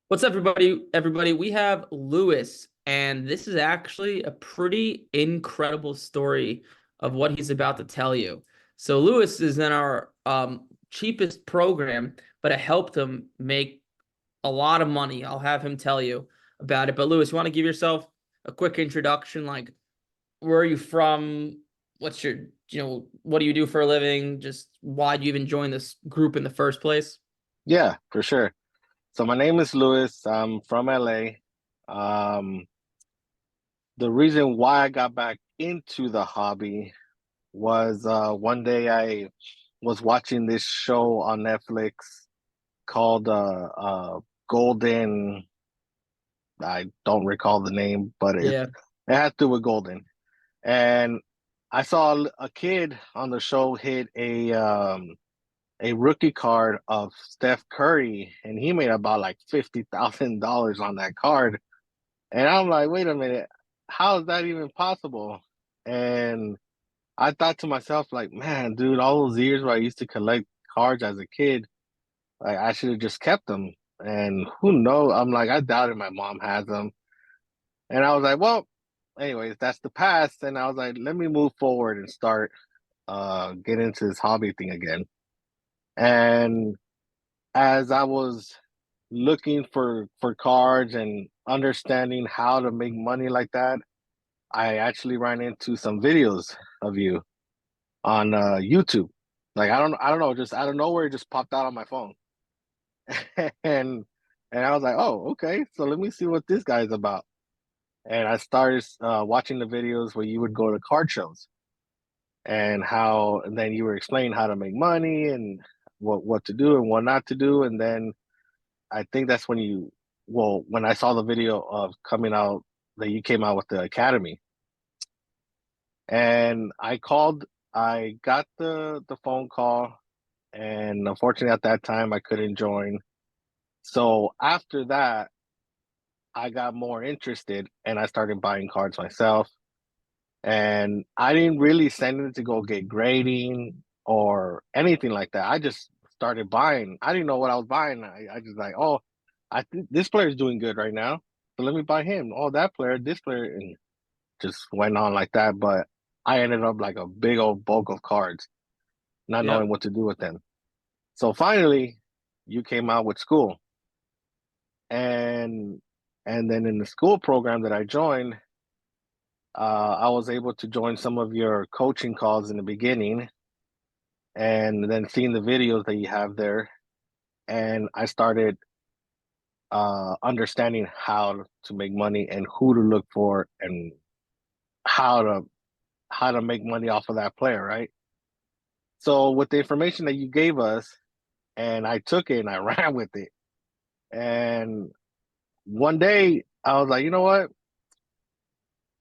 What's up, everybody? Everybody, we have Lewis, and this is actually a pretty incredible story of what he's about to tell you. So, Lewis is in our cheapest program, but it helped him make a lot of money. I'll have him tell you about it. But, Lewis, you want to give yourself a quick introduction? Like, where are you from? What's your, what do you do for a living? Just why do you even join this group in the first place? Yeah, for sure. So my name is Louis. I'm from LA. Um, the reason why I got back into the hobby was one day I was watching this show on Netflix called Golden. I don't recall the name, but Yeah. it had to do with Golden. And I saw a kid on the show hit a rookie card of Steph Curry, and he made about like $50,000 on that card. And I'm like, wait a minute, how is that even possible? And I thought to myself, like, man, dude, all those years where I used to collect cards as a kid, like I should have just kept them. And who knows? I'm like, I doubted my mom has them. And I was like, well, anyways, that's the past. And I was like, let me move forward and start get into this hobby thing again. And as I was looking for cards and understanding how to make money like that, I actually ran into some videos of you on YouTube. Like I don't know, just out of nowhere, it just popped out on my phone, and and I was like, oh, okay, so let me see what this guy's about. And I started watching the videos where you would go to card shows and how, and then you were explaining how to make money and what to do and what not to do, and then I think that's when when I saw the video of coming out that you came out with the Academy, and I got the phone call, and unfortunately at that time I couldn't join. So after that, I got more interested and I started buying cards myself. And I didn't really send it to go get grading or anything like that. I just started buying. I didn't know what I was buying. I just like, oh, I think this player is doing good right now. So let me buy him. Oh, that player, this player, and just went on like that. But I ended up like a big old bulk of cards, not knowing Yep. what to do with them. So finally, you came out with school. And and then in the school program that I joined, I was able to join some of your coaching calls in the beginning and then seeing the videos that you have there. And I started understanding how to make money and who to look for and how to how to make money off of that player, right? So with the information that you gave us, and I took it and I ran with it. And one day I was like, you know what?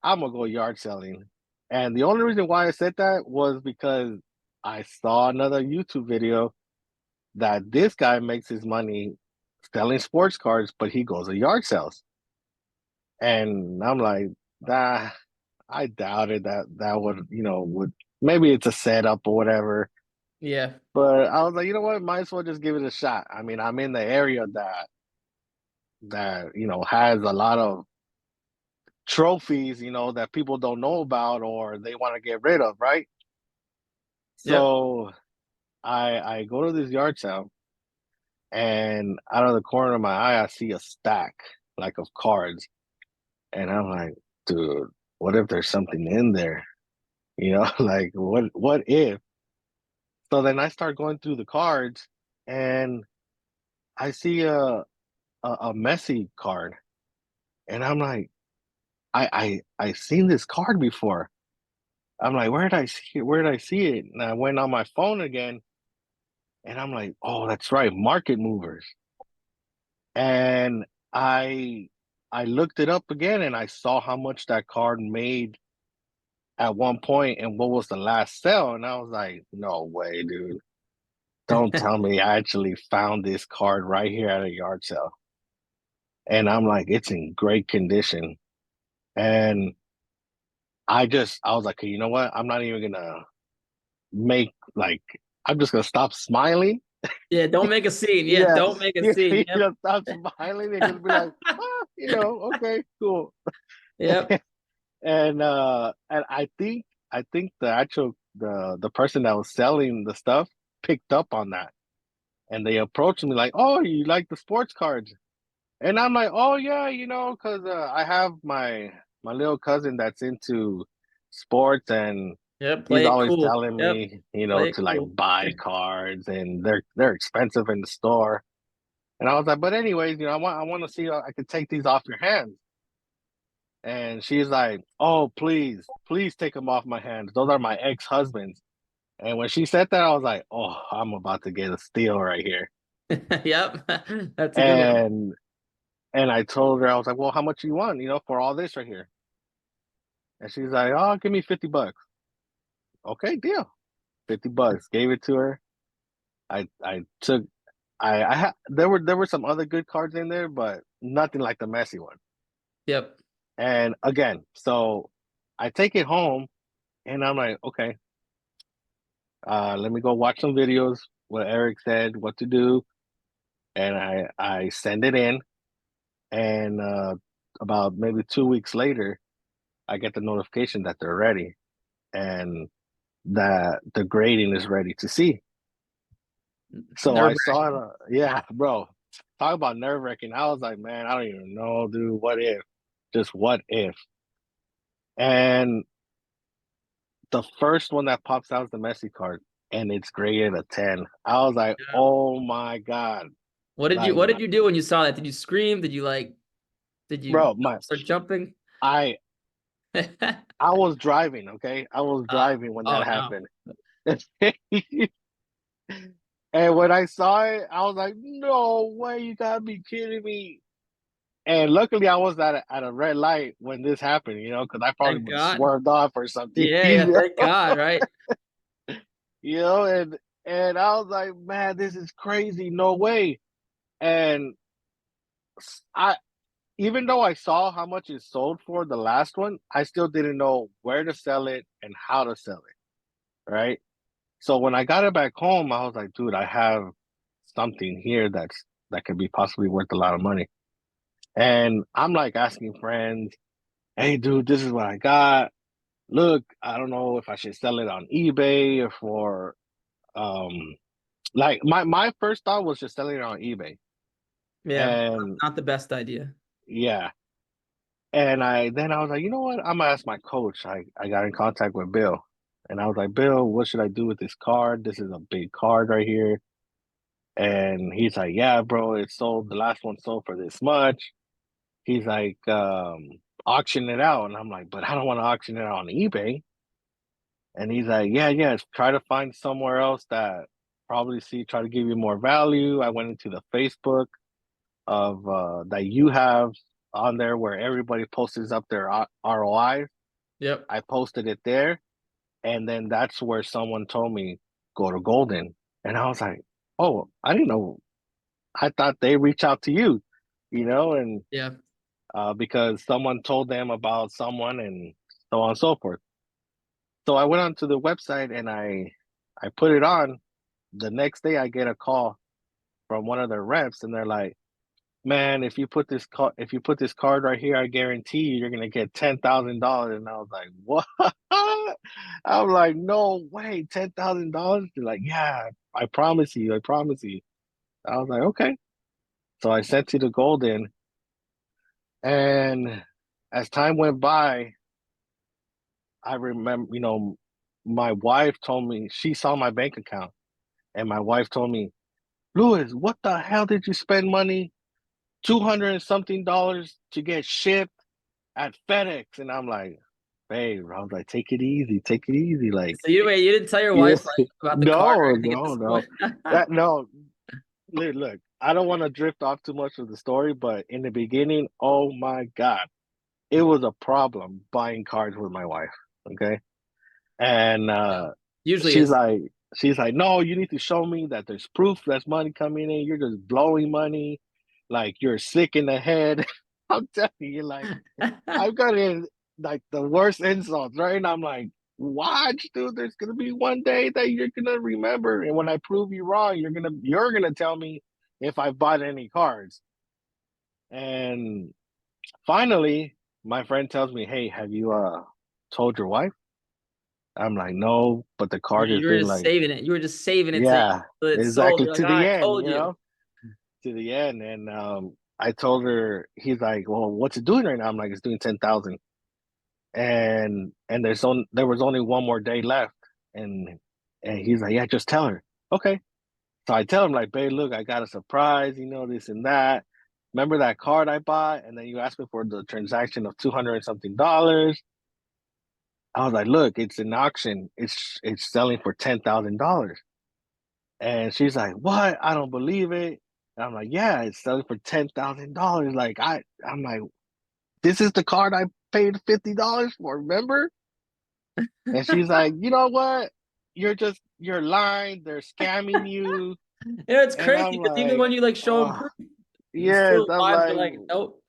I'm gonna go yard selling. And the only reason why I said that was because I saw another YouTube video that this guy makes his money selling sports cards, but he goes to yard sales. And I'm like, nah, I doubted that would, would maybe it's a setup or whatever. Yeah. But I was like, you know what, might as well just give it a shot. I mean, I'm in the area that has a lot of trophies, that people don't know about or they want to get rid of, right? Yep. So I go to this yard sale and out of the corner of my eye I see a stack like of cards. And I'm like, dude, what if there's something in there? Like what if? So then I start going through the cards and I see a Messi card. And I'm like, I seen this card before. I'm like, where did I see it? Where did I see it? And I went on my phone again and I'm like, oh, that's right, market movers. And I I looked it up again and I saw how much that card made at one point and what was the last sale. And I was like, no way, dude. Don't tell me I actually found this card right here at a yard sale. And I'm like, it's in great condition. And I was like, you know what? I'm not even gonna make like I'm just gonna stop smiling. Yeah, don't make a scene. Yeah, Yeah, don't make a scene. you Yep. know, stop smiling and just be like, okay, cool. Yep. And I think the person that was selling the stuff picked up on that, and they approached me like, "Oh, you like the sports cards?" And I'm like, "Oh yeah, because I have my little cousin that's into sports, and Yep. he's Play it always cool. telling Yep. me, Play it to like cool. buy cards, and they're expensive in the store." And I was like, "But anyways, I want to see how I could take these off your hands." And she's like, "Oh, please, please take them off my hands. Those are my ex-husbands." And when she said that, I was like, "Oh, I'm about to get a steal right here." Yep. That's a good one. And and I told her, I was like, "Well, how much you want, for all this right here?" And she's like, "Oh, give me $50." Okay, deal. $50. Gave it to her. I took I had there were some other good cards in there, but nothing like the Messi one. Yep. And again, so I take it home and I'm like, okay, let me go watch some videos, what Eric said, what to do, and I send it in, and about maybe 2 weeks later, I get the notification that they're ready and that the grading is ready to see. So I Nerve saw it. Yeah, bro. Talk about nerve wracking. I was like, man, I don't even know, dude. What if? Just what if? And the first one that pops out is the Messi card, and it's graded a 10. I was like, wracking. oh my God. What Like, did you do when you saw that? Did you scream? Did you bro, start jumping? I I was driving, okay? I was Uh, driving when that oh no. happened. And when I saw it, I was like, no way, you gotta be kidding me. And luckily, I was at a red light when this happened, because I probably Thank would have God. swerved off or something, Yeah, yeah, thank God, right? and I was like, man, this is crazy, no way. And I, even though I saw how much it sold for the last one, I still didn't know where to sell it and how to sell it, right? So when I got it back home, I was like, dude, I have something here that could be possibly worth a lot of money. And I'm like asking friends, hey, dude, this is what I got. Look, I don't know if I should sell it on eBay or for um like my first thought was just selling it on eBay. Yeah, And not the best idea. yeah. And I was like, you know what? I'm gonna ask my coach. I got in contact with Bill. And I was like, Bill, what should I do with this card? This is a big card right here. And he's like, yeah, bro, it sold. The last one sold for this much. He's like, auction it out. And I'm like, but I don't want to auction it out on eBay. And he's like, yeah, yeah, try to find somewhere else that try to give you more value. I went into the Facebook of that you have on there where everybody posts up their ROI. Yep. I posted it there. And then that's where someone told me, go to Golden. And I was like, oh, I didn't know. I thought they reach out to you, and Yeah. because someone told them about someone and so on and so forth. So I went onto the website and I put it on. The next day I get a call from one of their reps and they're like, "Man, if you put this card right here, I guarantee you're gonna get $10,000." And I was like, "What?" I'm like, "No way, $10,000?" They're like, "Yeah, I promise you, I promise you." I was like, "Okay." So I sent you the gold in, and as time went by, I remember, my wife told me she saw my bank account, and my wife told me, Louis, what the hell did you spend money, 200 and something dollars to get shipped at FedEx? And I'm like, babe, I was like, take it easy, take it easy. Like, So you didn't tell your yeah, wife like about the card or no, anything at no, this no. point. No, look, I don't want to drift off too much of the story, but in the beginning, oh my God, it was a problem buying cards with my wife. Okay. And Yeah. Usually she's is. like, she's like, no, you need to show me that there's proof that's money coming in. You're just blowing money, like you're sick in the head. I'm telling you, like I've got in like the worst insults, right? And I'm like, watch, dude. There's gonna be one day that you're gonna remember, and when I prove you wrong, you're gonna tell me if I bought any cards. And finally, my friend tells me, "Hey, have you told your wife?" I'm like, "No," but the card has You were been just like, saving it. You were just saving it yeah, so it's sold. exactly You're like, to ah, I the end, told you. to the end. And I told her, he's like, "Well, what's it doing right now?" I'm like, "It's doing 10,000." And there was only one more day left, and he's like, "Yeah, just tell her." Okay. So I tell him like, "Babe, look, I got a surprise, this and that. Remember that card I bought, and then you asked me for the transaction of 200 and something dollars." I was like, "Look, it's an auction. It's selling for $10,000." And she's like, "What? I don't believe it." And I'm like, "Yeah, it's selling for $10,000. Like I'm like, this is the card I paid $50 for, remember?" And she's like, "You know what? You're lying. They're scamming you." It's And crazy I'm because even like, when you like show them "Oh, proof, yes." still I'm vibes are like, nope.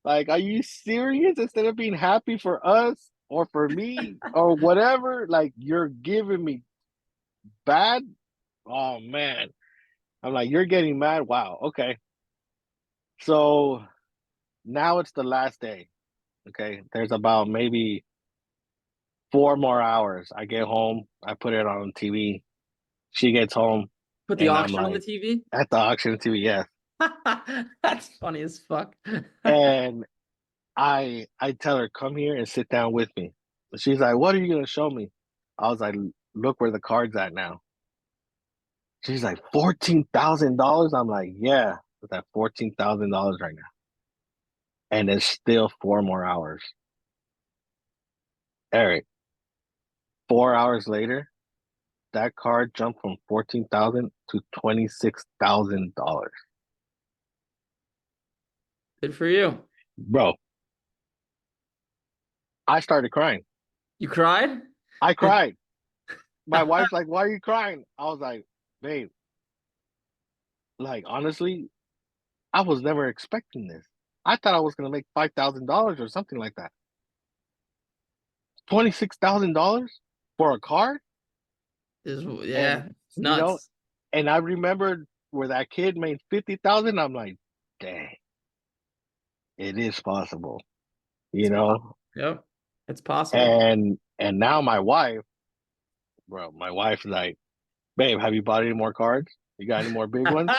like, are you serious? Instead of being happy for us or for me or whatever, like you're giving me bad. Oh man. I'm like, "You're getting mad. Wow. Okay." So now it's the last day. Okay. There's about maybe 4 more hours. I get home, I put it on TV. She gets home, Put the and I'm auction on the like, TV. at the auction TV, yes. That's funny as fuck. And I tell her, "Come here and sit down with me." She's like, "What are you gonna show me?" I was like, "Look where the card's at now." She's like, $14,000. I'm like, "Yeah, it's at $14,000 right now." And it's still 4 more hours. Eric, 4 hours later, that card jumped from 14,000 to $26,000. Good for you. Bro, I started crying. You cried? I cried. My wife's like, "Why are you crying?" I was like, "Babe, like honestly, I was never expecting this. I thought I was gonna make $5,000 or something like that. $26,000 for a card?" And Yeah, it's you know, nuts. and I remembered where that kid made 50,000. I'm like, dang, it is possible, you It's possible. know? Yep, it's possible. And now my wife, bro, my wife's like, "Babe, have you bought any more cards? You got any more big ones?"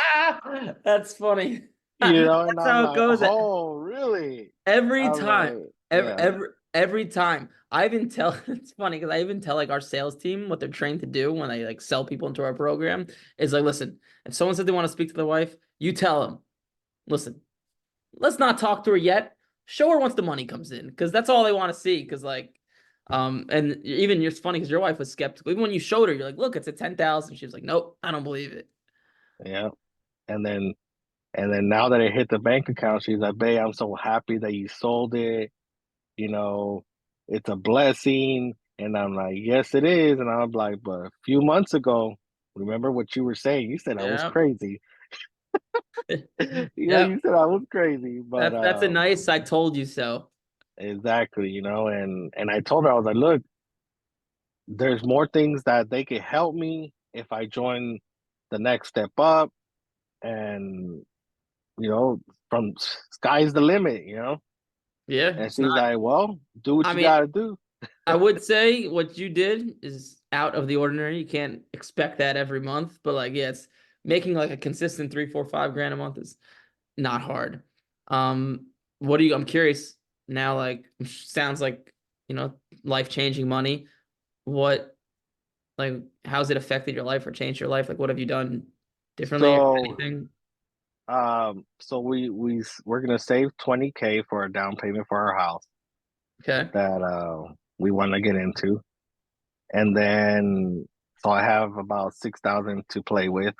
That's funny. And That's I'm how it like, goes. "Oh, really?" Every I'm time, like, every yeah, every every time, I even tell. It's funny because I even tell like our sales team what they're trained to do when they like sell people into our program is like, listen, if someone said they want to speak to their wife, you tell them, listen, let's not talk to her yet. Show her once the money comes in because that's all they want to see. Because like, and even it's funny because your wife was skeptical. Even when you showed her, you're like, look, it's at 10,000. She was like, nope, I don't believe it. yeah. And then now that it hit the bank account, she's like, "Babe, I'm so happy that you sold it. You know, it's a blessing." And I'm like, "Yes, it is." And I'm like, "But a few months ago, remember what you were saying? You said I was Yeah, crazy." yep. You said I was crazy. But That's a nice. I told you so. exactly, and I told her, I was like, "Look, there's more things that they could help me if I join the next step up, and from sky's the limit." Yeah, And it's she's not. like, "Well, do what I you mean, gotta do." I would say what you did is out of the ordinary. You can't expect that every month, but like, yeah, it's making like a consistent 3, 4, 5 grand a month is not hard. What do you? I'm curious now. Like, sounds like you know, life changing money. What like, how's it affected your life or changed your life? Like, what have you done differently or So, anything? we're gonna save 20K for a down payment for our house Okay, that we want to get into, and then so I have about 6,000 to play with,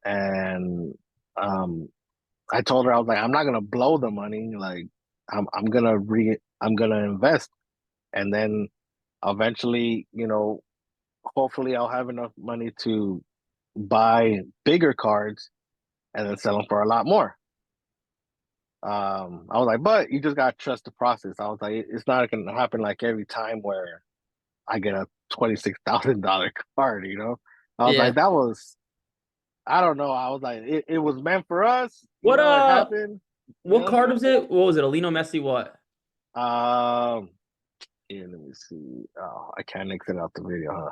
and um, I told her, I was like, "I'm not gonna blow the money. Like, I'm gonna invest, and then eventually, hopefully, I'll have enough money to buy bigger cards and then sell them for a lot more." I was like, "But you just gotta trust the process." I was like, "It's not gonna happen like every time where." I get a $26,000 card. I was Yeah. like, that was, I don't know. I was like, it was meant for us. What It happened. You what know. card was it? What was it? Alino Messi what? Um, Here, let me see. Oh, I can't exit out the video, huh?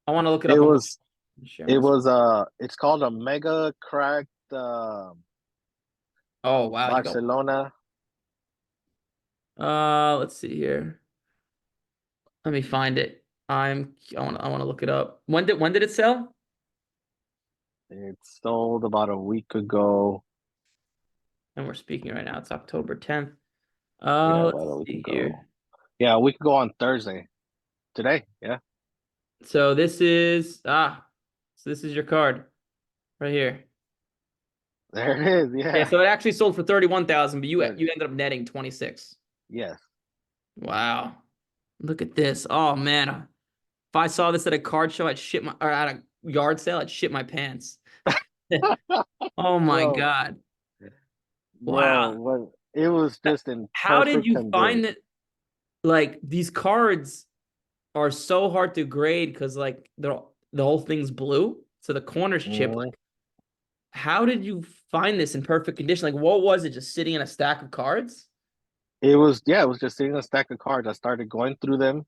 I want to look it It up. I'm gonna was share my it screen. was it's called a mega cracked Oh wow, you got Barcelona. let's see here. Let me find it. I want to look it up. When did it sell? It sold about a week ago. And we're speaking right now. It's October 10th. Yeah, Let's about a week see ago. here. Yeah, a week ago on Thursday. Today, yeah. So this is your card right here. There it is. Yeah, Yeah. so it actually sold for 31,000, but you There- you ended up netting 26. Yes. Wow. Look at this. Oh man. If I saw this at a card show, or at a yard sale, I'd shit my pants. Oh my Bro, God. bro, Wow. what it was just in How did perfect you condition. find that like these cards are so hard to grade because like the whole thing's blue, so the corners chip. Mhm. Like, how did you find this in perfect condition? Like, what was it? Just sitting in a stack of cards? It was just sitting in a stack of cards. I started going through them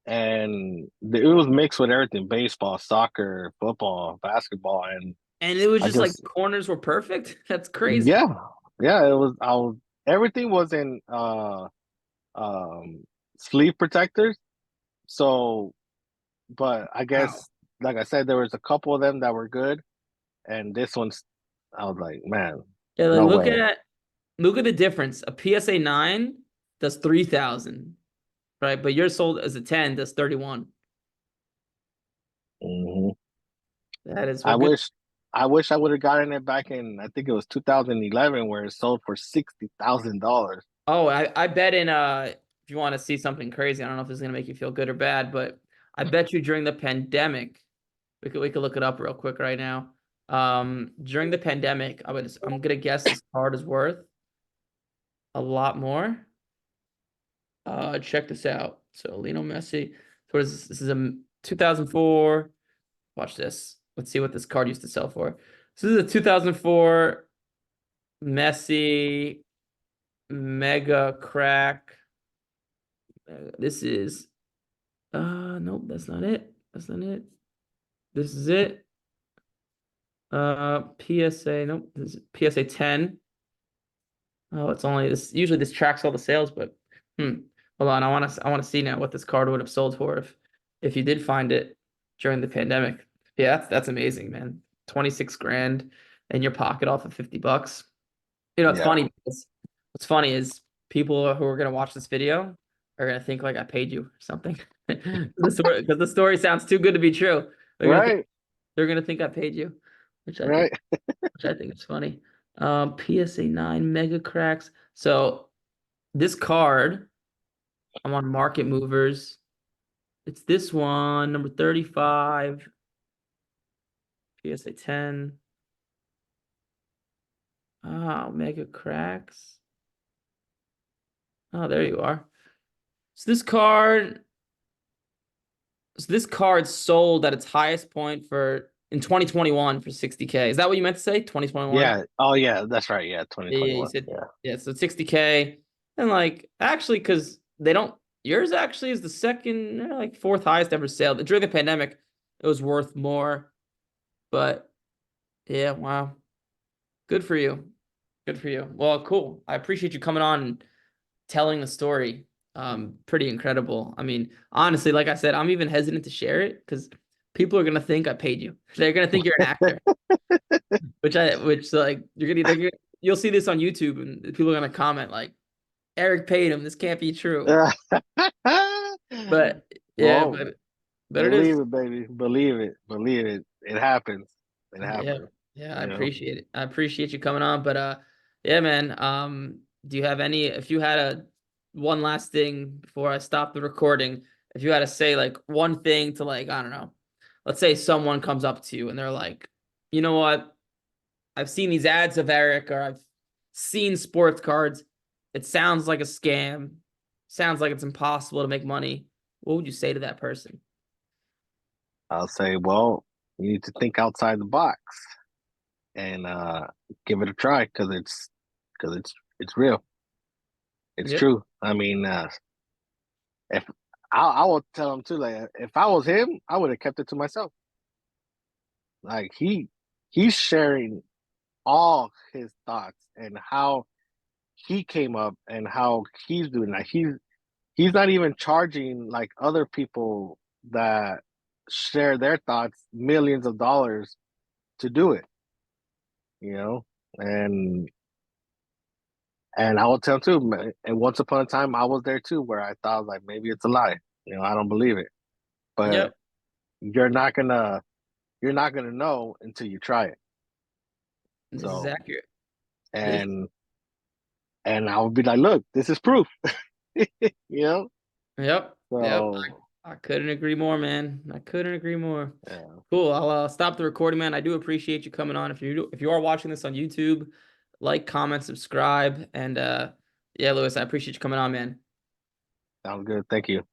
and it was mixed with everything: baseball, soccer, football, basketball, and And it was I just like just the corners were perfect. That's crazy. yeah, yeah, it was. I was everything was in um sleeve protectors. So, but I Wow. guess, like I said, there was a couple of them that were good, and this one's. I was like, man, Yeah, like no way. look at the difference. A PSA 9 does 3,000, right? But yours sold as a 10 does 31. Hmm. That is I what good. wish, I wish I would have gotten it back in. I think it was 2011, where it sold for $60,000. Oh, I bet if you want to see something crazy, I don't know if this is gonna make you feel good or bad, but I bet you during the pandemic, we could look it up real quick right now. During the pandemic, I'm gonna guess this card is worth a lot more. Check this out. So Lionel Messi. So what is this? This is a 2004. Watch this. Let's see what this card used to sell for. So this is a 2004 Messi Mega Crack. This is nope, that's not it. That's not it. This is it. PSA, nope, this is PSA 10. Oh, it's only this. Usually this tracks all the sales, but hold on. I want to see now what this card would have sold for if you did find it during the pandemic. Yeah, that's amazing, man. 26 grand in your pocket off of 50 bucks. It's Yeah, funny because what's funny is people who are gonna watch this video are gonna think like I paid you or something. Because the story sounds too good to be true. They're gonna think right, they're gonna think I paid you, which I think right. which I think is funny. PSA 9 mega cracks. So this card, I'm on Market Movers. It's this one, number 35, PSA 10. Oh, mega cracks. Oh, there you are. So this card sold at its highest point for in 2021 for 60K. Is that what you meant to say? 2021? Yeah. Oh, yeah. That's right. Yeah, Yeah, you 2021. said Yeah. yeah, so 60K. And like actually, because they don't yours actually is the second, like fourth highest ever sale. During the pandemic, it was worth more. But yeah, wow. Good for you. Good for you. Well, cool. I appreciate you coming on and telling the story. Pretty incredible. I mean, honestly, like I said, I'm even hesitant to share it because people are gonna think I paid you. They're gonna think you're an actor, which like you'll see this on YouTube and people are gonna comment like Eric paid him. This can't be true. But yeah, Well, but it believe is. it, baby. Believe it. Believe it. It happens. It Yeah, happens. yeah, I You know. appreciate it. I appreciate you coming on. But yeah, man. Do you have any? If you had a one last thing before I stop the recording, if you had to say like one thing to like I don't know, let's say someone comes up to you and they're like, you know what? I've seen these ads of Eric, or I've seen sports cards. It sounds like a scam. Sounds like it's impossible to make money. what would you say to that person? I'll say, well, you need to think outside the box and give it a try because it's real. It's Yep. true. I mean, if I will tell him too, like if I was him, I would have kept it to myself. Like he's sharing all his thoughts and how he came up and how he's doing that. He's not even charging like other people that share their thoughts millions of dollars to do it, you know? And and I will tell him too, and once upon a time I was there too where I thought like maybe it's a lie. I don't believe it. But Yep. you're not gonna you're not gonna know until you try it. This is So accurate. This. and and I would be like, look, this is proof. you know? Yep. Yep. So I couldn't agree more, man. I couldn't agree more. yeah, Cool. I'll stop the recording, man. I do appreciate you coming on. If you are watching this on YouTube, like, comment, subscribe, and yeah, Lewis, I appreciate you coming on, man. sounds good. Thank you.